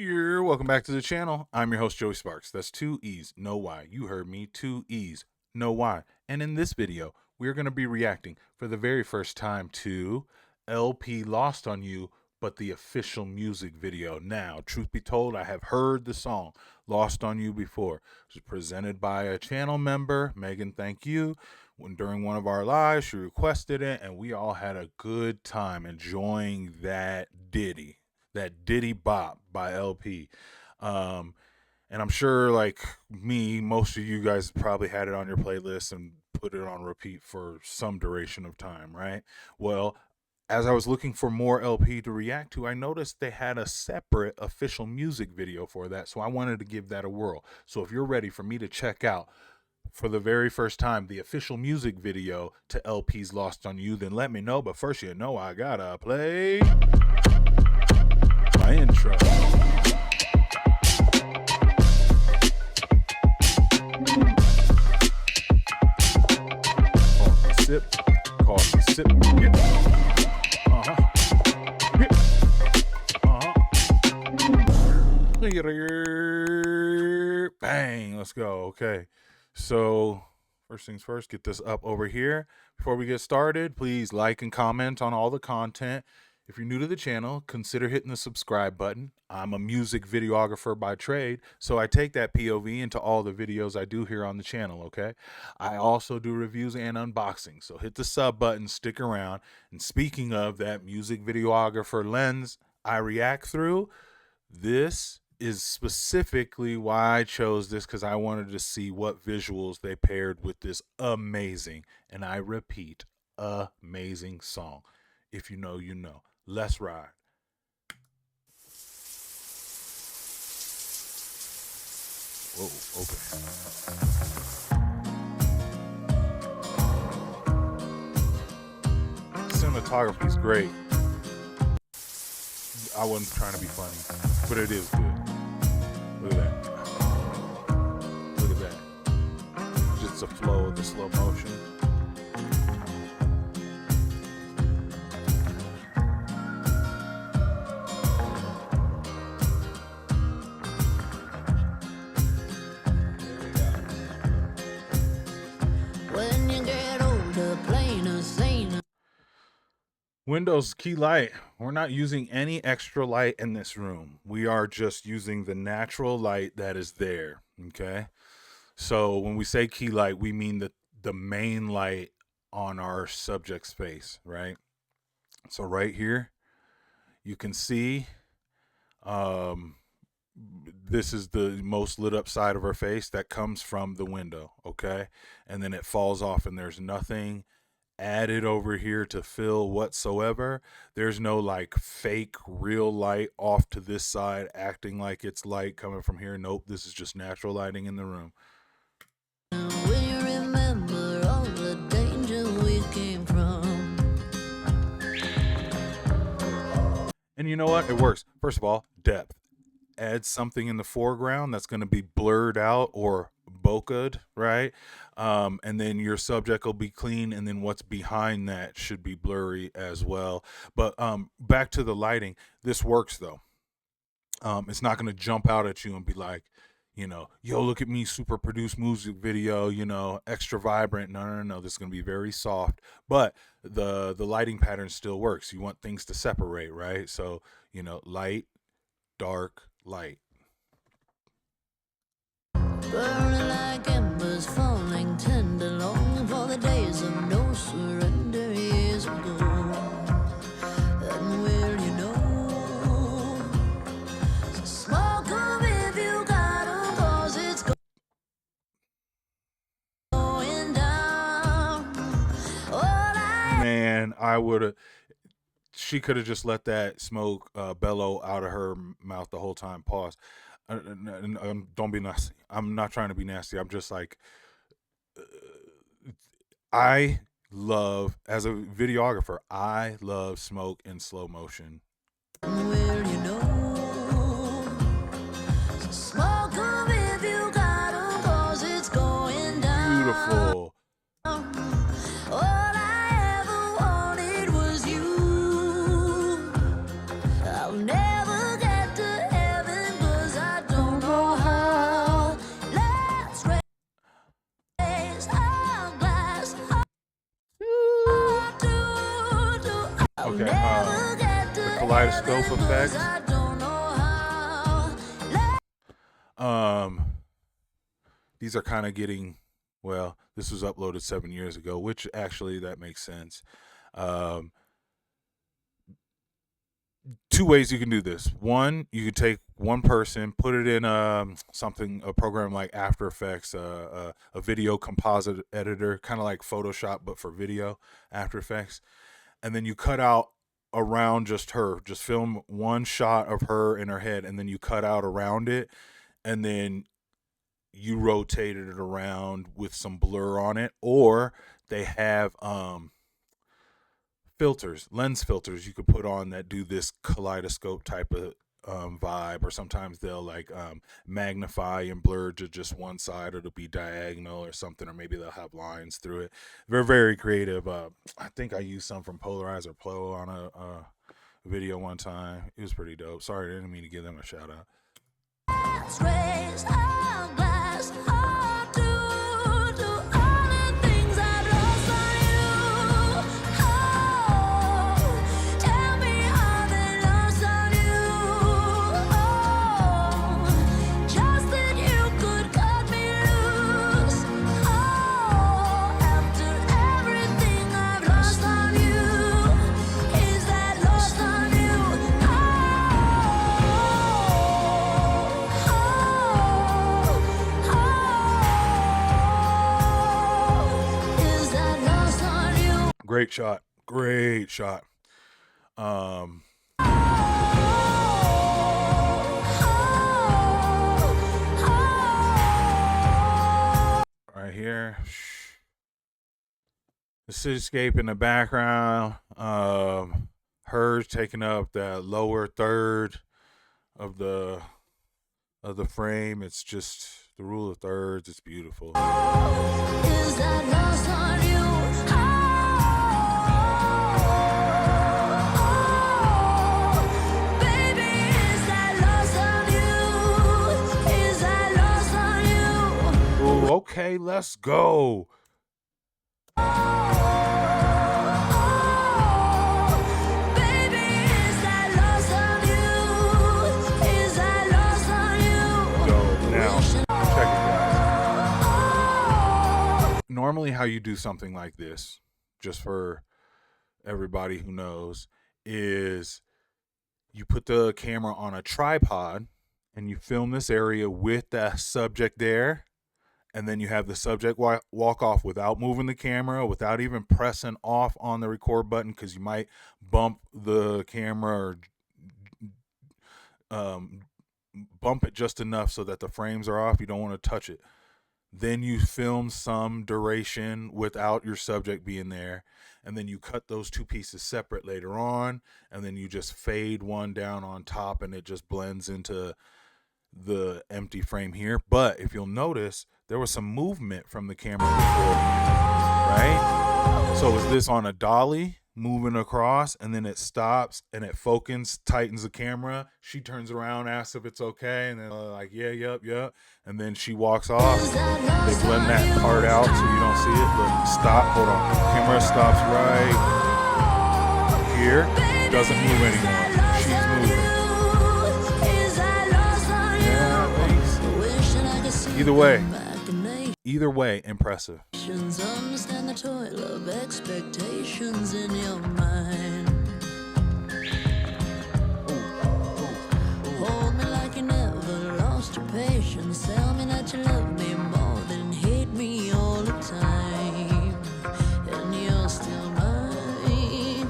You're welcome back to the channel. I'm your host, Joey Sparks. That's two E's, no Y. You heard me, two E's, no Y. And in this video, we're going to be reacting for the very first time to LP Lost on You, but the official music video. Now, truth be told, I have heard the song Lost on You before. It was presented by a channel member, Megan, thank you. During one of our lives, she requested it, and we all had a good time enjoying that Diddy Bop by LP. And I'm sure, like me, most of you guys probably had it on your playlist and put it on repeat for some duration of time, right? Well, as I was looking for more LP to react to, I noticed they had a separate official music video for that, so I wanted to give that a whirl. So if you're ready for me to check out for the very first time the official music video to LP's Lost on You, then let me know. But first, you know I gotta play my intro. Coffee sip, coffee sip. Yeah. Bang, let's go. Okay, so first things first, get this up over here. Before we get started, please like and comment on all the content. If you're new to the channel, consider hitting the subscribe button. I'm a music videographer by trade, so I take that POV into all the videos I do here on the channel, okay? I also do reviews and unboxing, so hit the sub button, stick around. And speaking of that music videographer lens I react through, this is specifically why I chose this, because I wanted to see what visuals they paired with this amazing, and I repeat, amazing song. If you know, you know. Let's ride. Whoa, okay. Cinematography is great. I wasn't trying to be funny, but it is good. Look at that. Look at that. Just the flow of the slow motion. When you get older, plainer, saner. Windows key light. We're not using any extra light in this room. We are just using the natural light that is there, okay? So when we say key light, we mean the main light on our subject's face, right? So right here, you can see this is the most lit up side of her face that comes from the window, okay? And then it falls off, and there's nothing added over here to fill whatsoever. There's no like fake real light off to this side acting like it's light coming from here. Nope, this is just natural lighting in the room. Will you remember all the danger we came from? And you know what? It works. First of all, depth. Add something in the foreground that's going to be blurred out or bokeh'd, right? And then your subject will be clean, and then what's behind that should be blurry as well. But back to the lighting, this works though. It's not going to jump out at you and be like, you know, yo, look at me, super produced music video, you know, extra vibrant. No. This is going to be very soft, but the lighting pattern still works. You want things to separate, right? So, you know, light, dark, light. Burning like embers, falling tender, longing for the days of no surrender years ago. And will you know? So smoke 'em if you got 'em, 'cause it's going down. Man, I would have. She could have just let that smoke bellow out of her mouth the whole time. Pause. Don't be nasty. I'm not trying to be nasty. I'm just like, I love, as a videographer, I love smoke in slow motion. And will you know? So smoke 'em if you got 'em, 'cause it's going down. Beautiful. All I ever wanted was you. I'll never get to heaven look at the kaleidoscope effect. These are kind of getting, well, this was uploaded 7 years ago, which actually that makes sense. Um, Two ways you can do this. One, you could take one person, put it in a program like After Effects, a video composite editor, kind of like Photoshop but for video, After Effects, and then you cut out around just her. Just film one shot of her in her head, and then you cut out around it, and then you rotated it around with some blur on it. Or they have filters, lens filters you could put on that do this kaleidoscope type of vibe. Or sometimes they'll like magnify and blur to just one side, or it'll be diagonal or something, or maybe they'll have lines through it. They're very creative. I think I used some from Polarizer Pro on a video one time. It was pretty dope. Sorry, I didn't mean to give them a shout out. Great shot. Great shot. Right here. The cityscape in the background. Hers taking up that lower third of the frame. It's just the rule of thirds. It's beautiful. Is that lost on you? Okay, let's go. Normally how you do something like this, just for everybody who knows, is you put the camera on a tripod and you film this area with the subject there, and then you have the subject walk off without moving the camera, without even pressing off on the record button, because you might bump the camera or bump it just enough so that the frames are off. You don't want to touch it. Then you film some duration without your subject being there, and then you cut those two pieces separate later on, and then you just fade one down on top, and it just blends into the empty frame here. But if you'll notice, there was some movement from the camera beforehand, right? So is this on a dolly moving across, and then it stops and it focuses, tightens the camera. She turns around, asks if it's okay, and then like, yeah, yep. And then she walks off. They blend that part out so you don't see it. Look, stop, hold on. Camera stops right here. Doesn't move anymore. She's moving. Either way, impressive. Understand the toil of expectations in your mind. Hold me like you never lost your patience. Tell me that you love me more than hate me all the time. And you're still mine.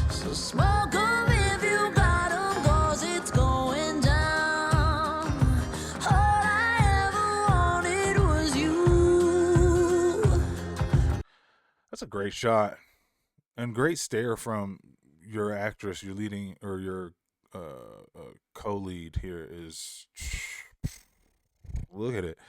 So smoke 'em if you got 'em, 'cause it's going down. All I ever wanted was you. That's a great shot. And great stare from your actress, your leading, or your co-lead here is, look at it.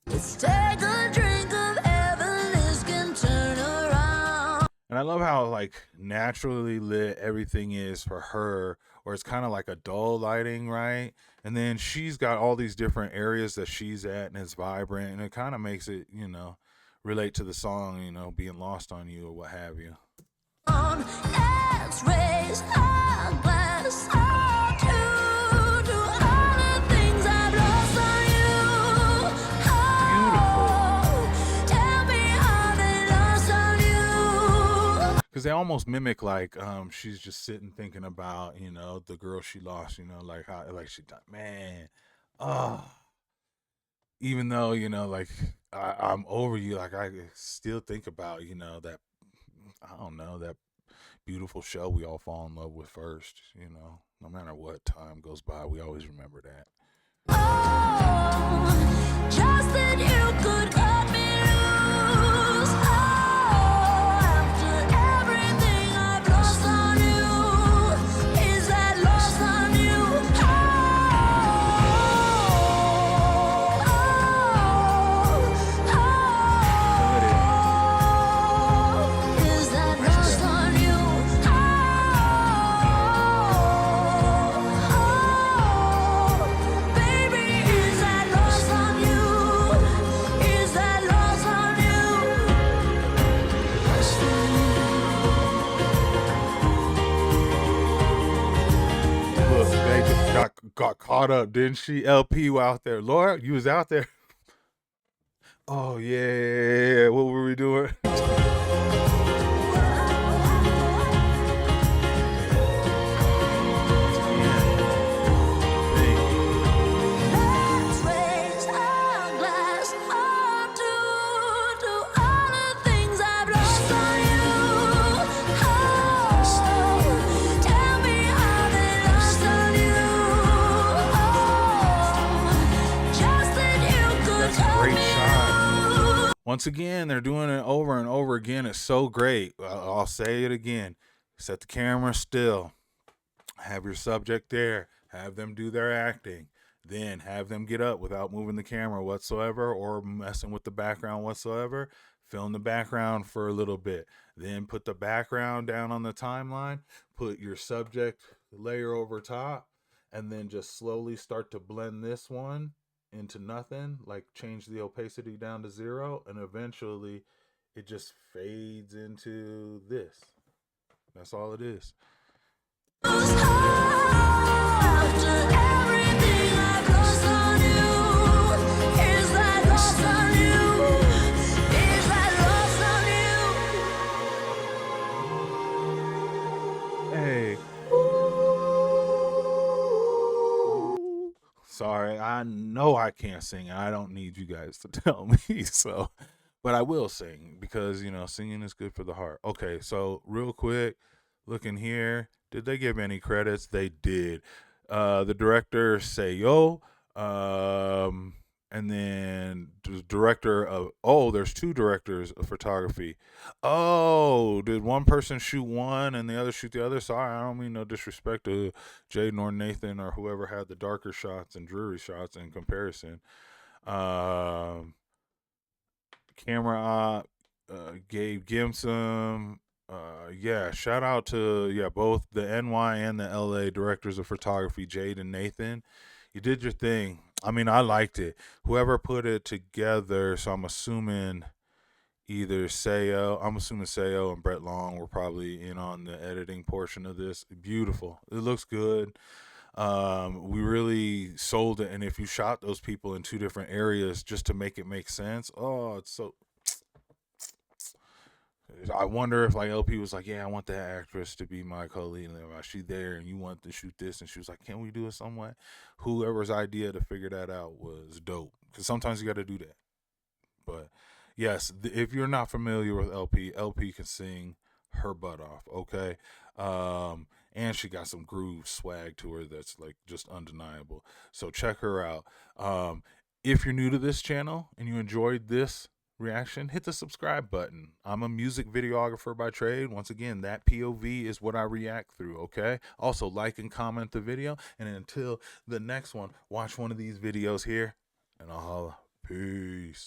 Let's take a drink of heaven, this can turn around. And I love how like naturally lit everything is for her, or it's kind of like a dull lighting, right? And then she's got all these different areas that she's at, and it's vibrant, and it kind of makes it, relate to the song, being lost on you or what have you. Let's raise our glass up to all the things I've lost on you. Oh, tell me how they lost on you. Because they almost mimic like she's just sitting thinking about the girl she lost, like how like she thought, man, oh, even though like I'm over you, like I still think about that, I don't know, that beautiful show we all fall in love with first, no matter what time goes by, we always remember that. Oh, just that you could cut me loose. Oh, after everything I've lost on you, is that lost on you? Is that lost on you? Baby, is that lost on you? Is that lost on you? Lost on you. Look, they got caught up, didn't she? LP out there, Laura, you was out there. Oh yeah, what were we doing? Let's raise our glass up to all the things I've lost on you. Oh, tell me how they lost on you. Oh, just that you could That's a cut great me shot. loose. Once again, they're doing it over and over again. It's so great. I'll say it again. Set the camera still. Have your subject there. Have them do their acting. Then have them get up without moving the camera whatsoever or messing with the background whatsoever. Film the background for a little bit. Then put the background down on the timeline. Put your subject layer over top. And then just slowly start to blend this one into nothing. Like change the opacity down to 0. And eventually it just fades into this. That's all it is. After everything I've lost on you, is that lost on you? Is that lost on you? Hey. Sorry, I know I can't sing. I don't need you guys to tell me. So, but I will sing because, singing is good for the heart. Okay, so real quick, looking here, did they give any credits? They did. The director, Seyo, and then the director of, there's 2 directors of photography. Oh, did one person shoot one and the other shoot the other? Sorry, I don't mean no disrespect to Jaden or Nathan or whoever had the darker shots and dreary shots in comparison. Camera op, Gabe Gimson. Yeah, shout out to both the NY and the LA directors of photography, Jade and Nathan. You did your thing. I mean, I liked it. Whoever put it together, so I'm assuming either Sayo and Brett Long were probably in on the editing portion of this. Beautiful. It looks good. We really sold it, and if you shot those people in 2 different areas just to make it make sense, it's so. I wonder if like LP was like, yeah, I want that actress to be my co-lead, and she there, and you want to shoot this, and she was like, can we do it some way? Whoever's idea to figure that out was dope, because sometimes you got to do that. But yes, if you're not familiar with LP can sing her butt off. Okay, and she got some groove swag to her that's like just undeniable. So check her out. If you're new to this channel and you enjoyed this reaction, hit the subscribe button. I'm a music videographer by trade. Once again, that POV is what I react through. Okay. Also, like and comment the video. And until the next one, watch one of these videos here, and I'll holla. Peace.